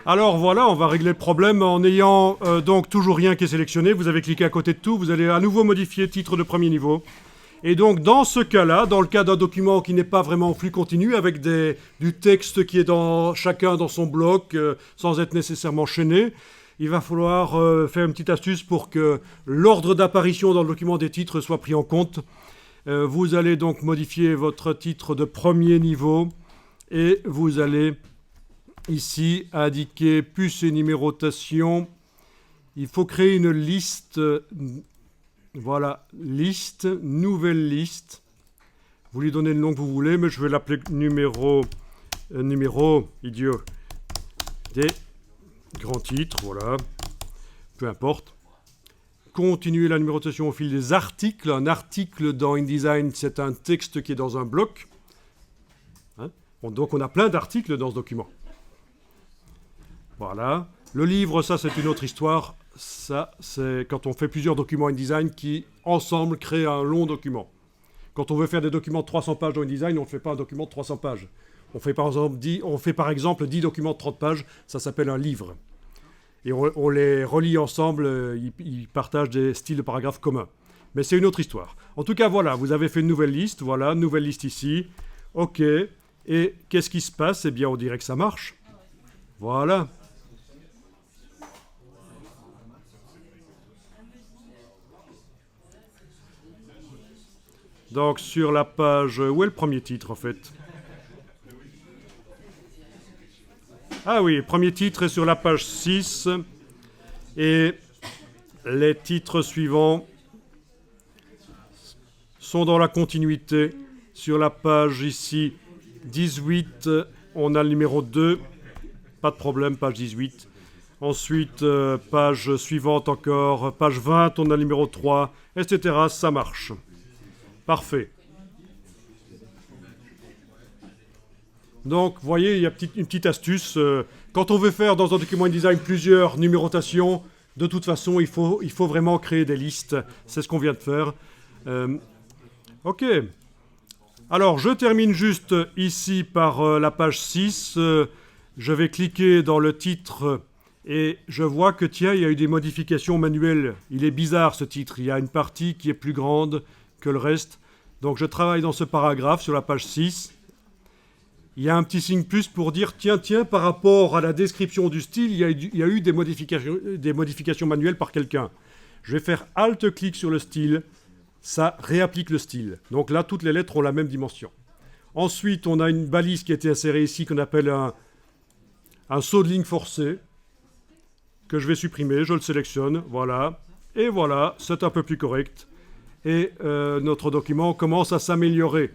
Alors voilà, on va régler le problème en ayant donc toujours rien qui est sélectionné. Vous avez cliqué à côté de tout, vous allez à nouveau modifier titre de premier niveau. Et donc dans ce cas-là, dans le cas d'un document qui n'est pas vraiment en flux continu, avec du texte qui est chacun dans son bloc, sans être nécessairement chaîné, il va falloir faire une petite astuce pour que l'ordre d'apparition dans le document des titres soit pris en compte. Vous allez donc modifier votre titre de premier niveau et vous allez ici indiquer puce et numérotation. Il faut créer une liste. Voilà, liste, nouvelle liste. Vous lui donnez le nom que vous voulez, mais je vais l'appeler numéro, idiot, des grands titres, voilà, peu importe. Continuer la numérotation au fil des articles. Un article dans InDesign, c'est un texte qui est dans un bloc. Hein, donc on a plein d'articles dans ce document. Voilà. Le livre, ça c'est une autre histoire. Ça, c'est quand on fait plusieurs documents InDesign qui, ensemble, créent un long document. Quand on veut faire des documents de 300 pages dans InDesign, on ne fait pas un document de 300 pages. On fait par exemple 10 documents de 30 pages, ça s'appelle un livre. Et on les relie ensemble, ils partagent des styles de paragraphes communs. Mais c'est une autre histoire. En tout cas, voilà, vous avez fait une nouvelle liste, voilà, nouvelle liste ici. OK. Et qu'est-ce qui se passe? Eh bien, on dirait que ça marche. Voilà. Donc sur la page... Où est le premier titre en fait? Ah oui, le premier titre est sur la page 6. Et les titres suivants sont dans la continuité. Sur la page ici 18, on a le numéro 2. Pas de problème, page 18. Ensuite, page suivante encore, page 20, on a le numéro 3, etc. Ça marche. Parfait. Donc, vous voyez, il y a une petite astuce. Quand on veut faire dans un document InDesign plusieurs numérotations, de toute façon, il faut vraiment créer des listes. C'est ce qu'on vient de faire. OK. Alors, je termine juste ici par la page 6. Je vais cliquer dans le titre et je vois que, tiens, il y a eu des modifications manuelles. Il est bizarre, ce titre. Il y a une partie qui est plus grande que le reste. Donc je travaille dans ce paragraphe sur la page 6. Il y a un petit signe plus pour dire tiens, par rapport à la description du style, il y a eu des modifications manuelles par quelqu'un. Je vais faire Alt-clic sur le style, ça réapplique le style. Donc là, toutes les lettres ont la même dimension. Ensuite, on a une balise qui a été insérée ici qu'on appelle un saut de ligne forcé, que je vais supprimer, je le sélectionne, voilà. Et voilà, c'est un peu plus correct. Et notre document commence à s'améliorer.